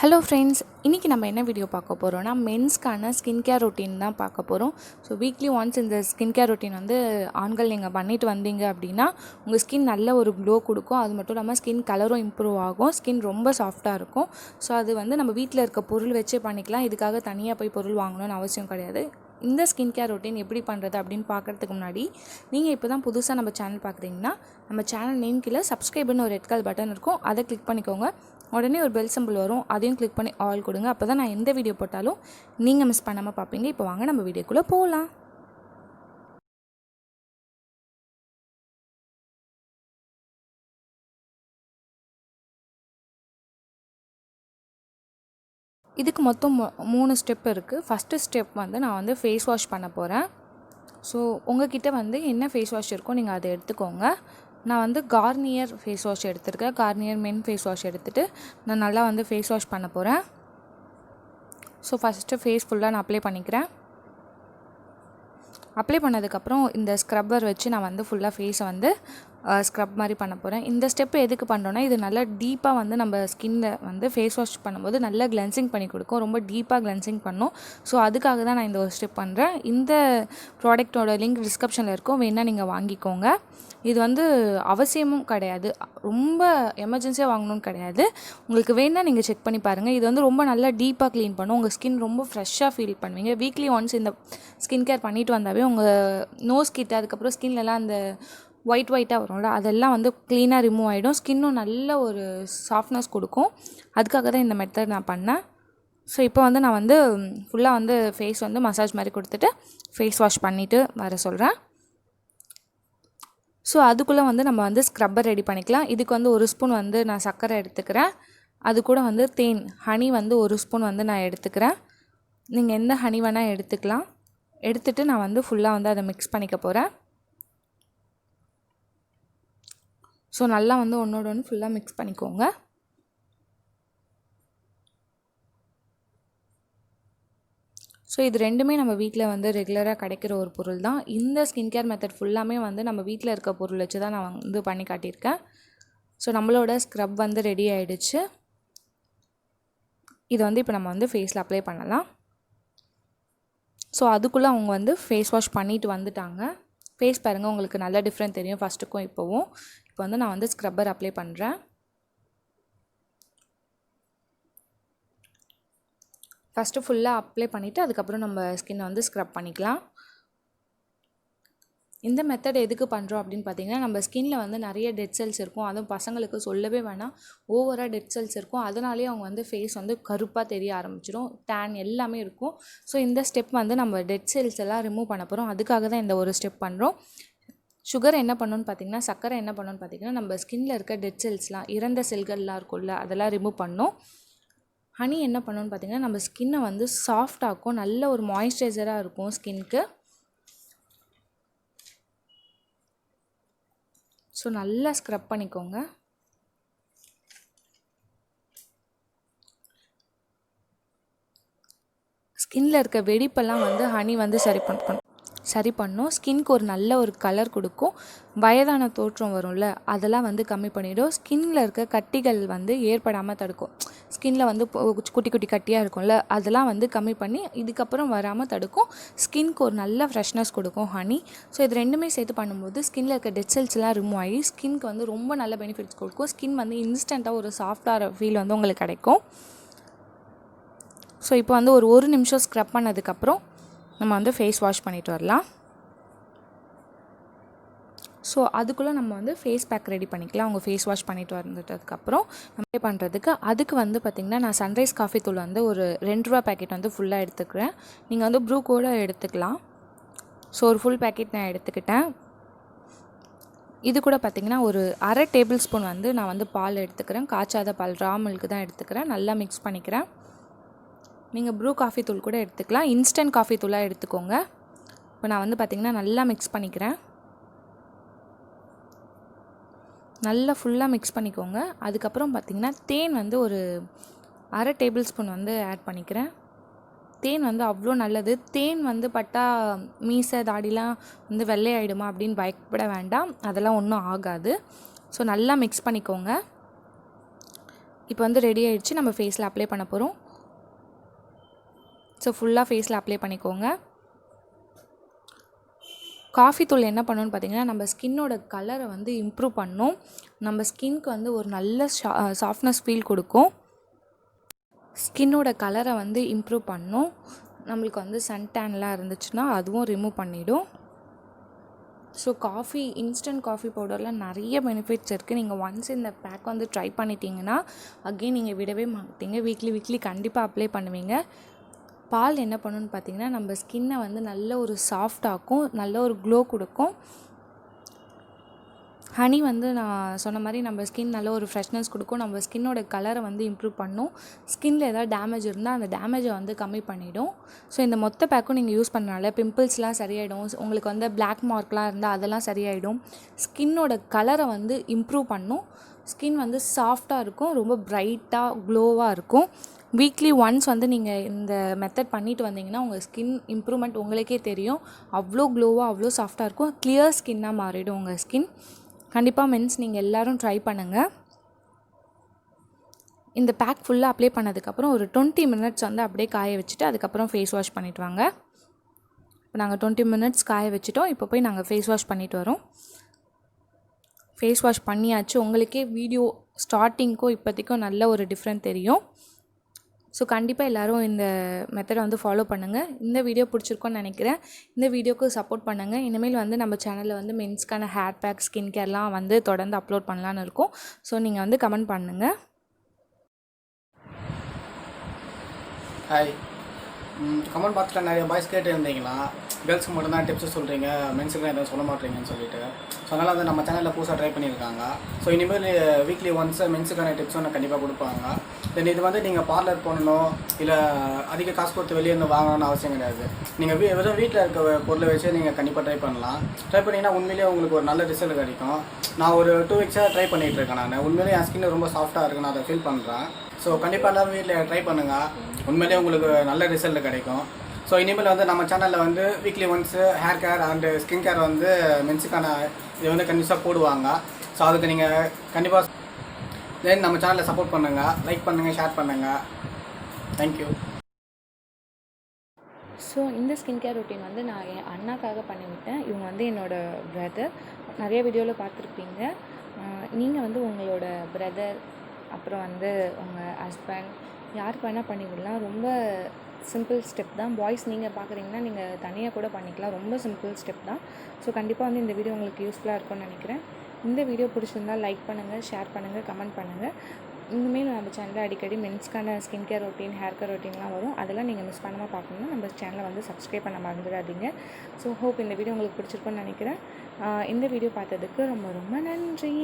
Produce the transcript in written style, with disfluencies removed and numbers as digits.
Hello friends, இன்றைக்கி நம்ம என்ன வீடியோ பார்க்க போகிறோம்னா மென்ஸ்க்கான ஸ்கின் கேர் ரொட்டீன் தான் பார்க்க போகிறோம். ஸோ வீக்லி ஒன்ஸ் இந்த ஸ்கின் கேர் ரொட்டீன் வந்து ஆண்கள் நீங்கள் பண்ணிட்டு வந்தீங்க அப்படின்னா உங்கள் ஸ்கின் நல்ல ஒரு க்ளோ கொடுக்கும். அது மட்டும் இல்லாமல் ஸ்கின் கலரும் இம்ப்ரூவ் ஆகும், ஸ்கின் ரொம்ப சாஃப்டாக இருக்கும். ஸோ அது வந்து நம்ம வீட்டில் இருக்க பொருள் வச்சே பண்ணிக்கலாம். இதுக்காக தனியாக போய் பொருள் வாங்கணும்னு அவசியம் கிடையாது. இந்த ஸ்கின் கேர் ரொட்டீன் எப்படி பண்ணுறது அப்படின்னு பார்க்குறதுக்கு முன்னாடி நீங்கள் இப்போ தான் புதுசாக நம்ம சேனல் பார்க்குறீங்கன்னா நம்ம சேனல் நேம் கீழே சப்ஸ்கிரைப்னு ஒரு ரெட் கலர் பட்டன் இருக்கும், அதை கிளிக் பண்ணிக்கோங்க. உடனே ஒரு பெல் சிம்பிள் வரும், அதையும் கிளிக் பண்ணி ஆல் கொடுங்க. அப்போ தான் நான் எந்த வீடியோ போட்டாலும் நீங்கள் மிஸ் பண்ணாமல் பார்ப்பீங்க. இப்போ வாங்க நம்ம வீடியோக்குள்ளே போகலாம். இதுக்கு மொத்தம் 3 ஸ்டெப் இருக்குது. ஃபஸ்ட்டு ஸ்டெப் வந்து நான் வந்து ஃபேஸ் வாஷ் பண்ண போகிறேன். ஸோ உங்கள்கிட்ட வந்து என்ன ஃபேஸ் வாஷ் இருக்கோ நீங்கள் அதை எடுத்துக்கோங்க. நான் வந்து கார்னியர் ஃபேஸ் வாஷ் எடுத்துருக்கேன். கார்னியர் மென் ஃபேஸ் வாஷ் எடுத்துகிட்டு நான் நல்லா வந்து ஃபேஸ் வாஷ் பண்ண போகிறேன். ஸோ ஃபஸ்ட்டு ஃபேஸ் ஃபுல்லாக நான் அப்ளை பண்ணிக்கிறேன். அப்ளை பண்ணதுக்கப்புறம் இந்த ஸ்க்ரப்பர் வச்சு நான் வந்து ஃபுல்லாக ஃபேஸை வந்து ஸ்க்ரப் மாதிரி பண்ண போகிறேன். இந்த ஸ்டெப்பு எதுக்கு பண்ணுறோன்னா இது நல்லா டீப்பாக வந்து நம்ம ஸ்கின்னில் வந்து ஃபேஸ் வாஷ் பண்ணும்போது நல்லா கிளென்சிங் பண்ணி கொடுக்கும், ரொம்ப டீப்பாக கிளென்சிங் பண்ணும். ஸோ அதுக்காக தான் நான் இந்த ஒரு ஸ்டெப் பண்ணுறேன். இந்த ப்ராடக்ட்டோட லிங்க் டிஸ்கிரிப்ஷனில் இருக்கும், வேணால் நீங்கள் வாங்கிக்கோங்க. இது வந்து அவசியமும் கிடையாது, ரொம்ப எமர்ஜென்சியாக வாங்கணும்னு கிடையாது. உங்களுக்கு வேணால் நீங்கள் செக் பண்ணி பாருங்கள். இது வந்து ரொம்ப நல்லா டீப்பாக க்ளீன் பண்ணும், உங்கள் ஸ்கின் ரொம்ப ஃப்ரெஷ்ஷாக ஃபீல் பண்ணுவீங்க. வீக்லி ஒன்ஸ் இந்த ஸ்கின் கேர் பண்ணிட்டு வந்தாவே உங்கள் நோஸ் கிட்ட அதுக்கப்புறம் ஸ்கின்லலாம் அந்த ஒயிட்டாக வரும்ல, அதெல்லாம் வந்து க்ளீனாக ரிமூவ் ஆகிடும். ஸ்கின்னும் நல்ல ஒரு சாஃப்ட்னஸ் கொடுக்கும். அதுக்காக தான் இந்த மெத்தட் நான் பண்ணேன். ஸோ இப்போ வந்து நான் வந்து ஃபுல்லாக வந்து ஃபேஸ் வந்து மசாஜ் மாதிரி கொடுத்துட்டு ஃபேஸ் வாஷ் பண்ணிவிட்டு வர சொல்கிறேன். ஸோ அதுக்குள்ளே வந்து நம்ம வந்து ஸ்க்ரப்பர் ரெடி பண்ணிக்கலாம். இதுக்கு வந்து 1 ஸ்பூன் வந்து நான் சர்க்கரை எடுத்துக்கிறேன். அது கூட வந்து தேன், ஹனி வந்து 1 ஸ்பூன் வந்து நான் எடுத்துக்கிறேன். நீங்கள் எந்த ஹனி வேணால் எடுத்துக்கலாம். எடுத்துகிட்டு நான் வந்து ஃபுல்லாக வந்து அதை மிக்ஸ் பண்ணிக்க போகிறேன். ஸோ நல்லா வந்து ஒன்றோட ஒன்று ஃபுல்லாக மிக்ஸ் பண்ணிக்கோங்க. ஸோ இது ரெண்டுமே நம்ம வீட்டில் வந்து ரெகுலராக கிடைக்கிற ஒரு பொருள் தான். இந்த ஸ்கின் கேர் மெத்தட் ஃபுல்லாமே வந்து நம்ம வீட்டில் இருக்க பொருள் வச்சு தான் நான் வந்து பண்ணி காட்டியிருக்கேன். ஸோ நம்மளோட ஸ்க்ரப் வந்து ரெடி ஆகிடுச்சு. இதை வந்து இப்போ நம்ம வந்து ஃபேஸில் அப்ளை பண்ணலாம். ஸோ அதுக்குள்ளே அவங்க வந்து ஃபேஸ் வாஷ் பண்ணிட்டு வந்துட்டாங்க. ஃபேஸ் பாருங்கள், உங்களுக்கு நல்ல டிஃப்ரெண்ட் தெரியும் ஃபஸ்ட்டுக்கும் இப்போவும். இப்போ வந்து நான் வந்து ஸ்க்ரப்பர் அப்ளை பண்ணுறேன். ஃபஸ்ட்டு ஃபுல்லாக அப்ளை பண்ணிவிட்டு அதுக்கப்புறம் நம்ம ஸ்கின்னை வந்து ஸ்க்ரப் பண்ணிக்கலாம். இந்த மெத்தட் எதுக்கு பண்ணுறோம் அப்படின்னு பார்த்தீங்கன்னா, நம்ம ஸ்கின்னில் வந்து நிறைய டெட் செல்ஸ் இருக்கும். அதுவும் பசங்களுக்கு சொல்லவே வேணாம், ஓவராக டெட் செல்ஸ் இருக்கும். அதனாலேயே அவங்க வந்து ஃபேஸ் வந்து கருப்பாக தெரிய ஆரம்பிச்சிடும், டேன் எல்லாமே இருக்கும். ஸோ இந்த ஸ்டெப் வந்து நம்ம டெட் செல்ஸ் எல்லாம் ரிமூவ் பண்ண போகிறோம். அதுக்காக தான் இந்த ஒரு ஸ்டெப் பண்ணுறோம். சுகர் என்ன பண்ணணும்னு பார்த்தீங்கன்னா, சர்க்கரை என்ன பண்ணணும்னு பார்த்தீங்கன்னா, நம்ம ஸ்கின்னில் இருக்க டெட் செல்ஸ்லாம், இறந்த செல்கள்லாம் இருக்கும்ல, அதெல்லாம் ரிமூவ் பண்ணணும். ஹனி என்ன பண்ணணும்னு பார்த்தீங்கன்னா, நம்ம ஸ்கின்னை வந்து சாஃப்டாக்கும், நல்ல ஒரு மாய்ஸ்சரைசராக இருக்கும் ஸ்கின்க்கு. ஸோ நல்லா ஸ்க்ரப் பண்ணிக்கோங்க. ஸ்கின்னில் இருக்க வெடிப்பெல்லாம் வந்து ஹனி வந்து சரி பண்ணும். ஸ்கின்க்கு ஒரு நல்ல ஒரு கலர் கொடுக்கும். வயதான தோற்றம் வரும்ல, அதெல்லாம் வந்து கம்மி பண்ணிவிடும். ஸ்கின்னில் இருக்க கட்டிகள் வந்து ஏற்படாமல் தடுக்கும். ஸ்கின்னில் வந்து குட்டி குட்டி கட்டியாக இருக்கும்ல, அதெல்லாம் வந்து கம்மி பண்ணி இதுக்கப்புறம் வராமல் தடுக்கும். ஸ்கின்க்கு ஒரு நல்ல ஃப்ரெஷ்னஸ் கொடுக்கும் ஹனி. ஸோ இது ரெண்டுமே சேர்த்து பண்ணும்போது ஸ்கின்னில் இருக்க டெட் செல்ஸ்லாம் ரிமூவ் ஆகி ஸ்கின்க்கு வந்து ரொம்ப நல்ல பெனிஃபிட்ஸ் கொடுக்கும். ஸ்கின் வந்து இன்ஸ்டண்ட்டாக ஒரு சாஃப்டாக ஃபீல் வந்து உங்களுக்கு கிடைக்கும். ஸோ இப்போ வந்து ஒரு நிமிஷம் ஸ்க்ரப் பண்ணதுக்கப்புறம் நம்ம வந்து ஃபேஸ் வாஷ் பண்ணிட்டு வரலாம். ஸோ அதுக்குள்ளே நம்ம வந்து ஃபேஸ் பேக் ரெடி பண்ணிக்கலாம். அவங்க ஃபேஸ் வாஷ் பண்ணிட்டு வந்துட்டதுக்கப்புறம் நம்ம பண்ணுறதுக்கு அதுக்கு வந்து பார்த்திங்கன்னா, நான் சன்ரைஸ் காஃபி தூள் வந்து ஒரு ₹2 பேக்கெட் வந்து ஃபுல்லாக எடுத்துக்கிறேன். நீங்கள் வந்து ப்ரூ கூட எடுத்துக்கலாம். ஸோ ஒரு ஃபுல் பேக்கெட் நான் எடுத்துக்கிட்டேன். இது கூட பார்த்திங்கன்னா ஒரு அரை டேபிள் ஸ்பூன் வந்து நான் வந்து பால் எடுத்துக்கிறேன். காய்ச்சாத பால், ரா மில்க்கு தான் எடுத்துக்கிறேன். நல்லா மிக்ஸ் பண்ணிக்கிறேன். நீங்கள் ப்ரூ காஃபி தூள் கூட எடுத்துக்கலாம், இன்ஸ்டன்ட் காஃபி தூளாக எடுத்துக்கோங்க. இப்போ நான் வந்து பார்த்திங்கன்னா நல்லா மிக்ஸ் பண்ணிக்கிறேன். நல்லா ஃபுல்லாக மிக்ஸ் பண்ணிக்கோங்க. அதுக்கப்புறம் பார்த்திங்கன்னா தேன் வந்து ஒரு அரை டேபிள் ஸ்பூன் வந்து ஆட் பண்ணிக்கிறேன். தேன் வந்து அவ்வளோ நல்லது. தேன் வந்து பட்டா மீசை தாடிலாம் வந்து வெள்ளையாயிடுமா அப்படின்னு பயப்பட வேண்டாம், அதெல்லாம் ஒன்றும் ஆகாது. ஸோ நல்லா மிக்ஸ் பண்ணிக்கோங்க. இப்போ வந்து ரெடி ஆகிடுச்சு. நம்ம ஃபேஸில் அப்ளை பண்ண போகிறோம். ஸோ ஃபுல்லாக ஃபேஸில் அப்ளை பண்ணிக்கோங்க. காஃபி தூள் என்ன பண்ணணும்னு பார்த்தீங்கன்னா, நம்ம ஸ்கின்னோட கலரை வந்து இம்ப்ரூவ் பண்ணும். நம்ம ஸ்கின்க்கு வந்து ஒரு நல்ல சாஃப்ட்னஸ் ஃபீல் கொடுக்கும். ஸ்கின்னோட கலரை வந்து இம்ப்ரூவ் பண்ணும். நம்மளுக்கு வந்து சன்டேன்லாம் இருந்துச்சுன்னா அதுவும் ரிமூவ் பண்ணிவிடும். ஸோ இன்ஸ்டன்ட் காஃபி பவுடரில் நிறைய பெனிஃபிட்ஸ் இருக்குது. நீங்கள் ஒன்ஸ் இந்த பேக் வந்து ட்ரை பண்ணிட்டீங்கன்னா அகெயின் நீங்கள் விடவே மாட்டீங்க. வீக்லி கண்டிப்பாக அப்ளை பண்ணுவீங்க. பால் என்ன பண்ணுன்னு பார்த்தீங்கன்னா, நம்ம ஸ்கின்னை வந்து நல்ல ஒரு சாஃப்டாக்கும், நல்ல ஒரு க்ளோ கொடுக்கும். ஹனி வந்து நான் சொன்ன மாதிரி நம்ம ஸ்கின் நல்ல ஒரு ஃப்ரெஷ்னஸ் கொடுக்கும். நம்ம ஸ்கின்னோட கலரை வந்து இம்ப்ரூவ் பண்ணும். ஸ்கின்னில் ஏதாவது டேமேஜ் இருந்தால் அந்த டேமேஜை வந்து கம்மி பண்ணிவிடும். ஸோ இந்த மொத்த பேக்கும் நீங்கள் யூஸ் பண்ணனால பிம்பிள்ஸ்லாம் சரியாயிடும். உங்களுக்கு வந்து பிளாக் மார்க்லாம் இருந்தால் அதெல்லாம் சரியாயிடும். ஸ்கின்னோட கலரை வந்து இம்ப்ரூவ் பண்ணும். ஸ்கின் வந்து சாஃப்டாக இருக்கும், ரொம்ப பிரைட்டாக க்ளோவாக இருக்கும். வீக்லி ஒன்ஸ் வந்து நீங்கள் இந்த மெத்தட் பண்ணிட்டு வந்தீங்கன்னா உங்கள் ஸ்கின் இம்ப்ரூவ்மெண்ட் உங்களுக்கே தெரியும். அவ்வளோ க்ளோவாக அவ்வளோ சாஃப்டாக இருக்கும். கிளியர் ஸ்கின்னாக மாறிடும் உங்கள் ஸ்கின். கண்டிப்பாக மென்ஸ் நீங்கள் எல்லோரும் ட்ரை பண்ணுங்கள். இந்த பேக் ஃபுல்லாக அப்ளை பண்ணதுக்கப்புறம் ஒரு 20 மினிட்ஸ் வந்து அப்படியே காய வச்சுட்டு அதுக்கப்புறம் ஃபேஸ் வாஷ் பண்ணிவிட்டு வாங்க. இப்போ நாங்கள் 20 மினிட்ஸ் காய வச்சுட்டோம். இப்போ போய் நாங்கள் ஃபேஸ் வாஷ் பண்ணிவிட்டு வரோம். ஃபேஸ் வாஷ் பண்ணியாச்சு. உங்களுக்கே வீடியோ ஸ்டார்டிங்க்கும் இப்போதைக்கும் நல்ல ஒரு டிஃப்ரெண்ட் தெரியும். ஸோ கண்டிப்பாக எல்லோரும் இந்த மெத்தடை வந்து ஃபாலோ பண்ணுங்கள். இந்த வீடியோ பிடிச்சிருக்கோன்னு நினைக்கிறேன். இந்த வீடியோக்கு சப்போர்ட் பண்ணுங்கள். இனிமேல் வந்து நம்ம சேனலில் வந்து மென்ஸ்க்கான ஹேர் பேக், ஸ்கின் கேர்லாம் வந்து தொடர்ந்து அப்லோட் பண்ணலான்னு இருக்கோம். ஸோ நீங்கள் வந்து கமெண்ட் பண்ணுங்கள். ஹாய். கமெண்ட் பாக்ஸில் நிறைய பாய்ஸ் கேட்டு இருந்தீங்களா, கேர்ள்ஸுக்கு மட்டும்தான் டிப்ஸ் சொல்கிறீங்க, மென்ஸுக்குலாம் எதுவும் சொல்ல மாட்டீங்கன்னு சொல்லிட்டு. ஸோ அதனால் வந்து நம்ம சேனலில் புதுசாக ட்ரை பண்ணியிருக்காங்க. ஸோ இனிமேல் வீக்லி ஒன்ஸ் மென்ஸுக்கான டிப்ஸும் நான் கண்டிப்பாக கொடுப்பாங்க. தென் இது வந்து நீங்கள் பார்லர் போகணும் இல்லை அதிக காசு கொடுத்து வெளியே இருந்து வாங்கணும்னு அவசியம் கிடையாது. நீங்கள் வெறும் வீட்டில் இருக்க பொருளை வச்சு நீங்கள் கண்டிப்பாக ட்ரை பண்ணலாம். ட்ரை பண்ணிங்கன்னா உண்மையிலேயே உங்களுக்கு ஒரு நல்ல ரிசல்ட் கிடைக்கும். நான் ஒரு 2 வீக்ஸாக ட்ரை பண்ணிகிட்டு இருக்கேன். நான் உண்மையிலேயே என் ஸ்கின் ரொம்ப சாஃப்டாக இருக்குது, நான் அதை ஃபீல் பண்ணுறேன். ஸோ கண்டிப்பாக எல்லோரும் வீட்டில் ட்ரை பண்ணுங்கள். உண்மையிலேயே உங்களுக்கு நல்ல ரிசல்ட் கிடைக்கும். ஸோ இனிமேல் வந்து நம்ம சேனலில் வந்து weekly once hair care and skin care வந்து மென்ஸுக்கான இது வந்து கண்டிப்பாக போடுவாங்க. ஸோ அதுக்கு நீங்கள் கண்டிப்பாக தென் நம்ம சேனலில் சப்போர்ட் பண்ணுங்கள், லைக் பண்ணுங்கள், ஷேர் பண்ணுங்கள். தேங்க்யூ. ஸோ இந்த ஸ்கின் கேர் ரொட்டீன் வந்து நான் என் அண்ணாக்காக பண்ணிவிட்டேன். இவங்க வந்து என்னோடய பிரதர். நிறைய வீடியோவில் பார்த்துருப்பீங்க. நீங்கள் வந்து உங்களோட பிரதர் அப்புறம் வந்து உங்கள் ஹஸ்பண்ட் யாருக்கு வேணால் பண்ணிவிடலாம். ரொம்ப சிம்பிள் ஸ்டெப் தான். பாய்ஸ் நீங்கள் பார்க்குறீங்கன்னா நீங்கள் தனியாக கூட பண்ணிக்கலாம். ரொம்ப சிம்பிள் ஸ்டெப் தான். ஸோ கண்டிப்பாக வந்து இந்த வீடியோ உங்களுக்கு யூஸ்ஃபுல்லாக இருக்கும்னு நினைக்கிறேன். இந்த வீடியோ பிடிச்சிருந்தால் லைக் பண்ணுங்கள், ஷேர் பண்ணுங்கள், கமெண்ட் பண்ணுங்கள். இனிமேல் நம்ம சேனலில் அடிக்கடி மென்ஸ்க்கான skin care routine, hair care ரொட்டீன்லாம் வரும். அதெல்லாம் நீங்கள் மிஸ் பண்ணாமல் பார்க்கணுன்னா நம்ம சேனலை வந்து சப்ஸ்கிரைப் பண்ண மறந்துடாதீங்க. ஸோ ஹோப் இந்த வீடியோ உங்களுக்கு பிடிச்சிருக்குன்னு நினைக்கிறேன். இந்த வீடியோ பார்த்ததுக்கு ரொம்ப ரொம்ப நன்றி.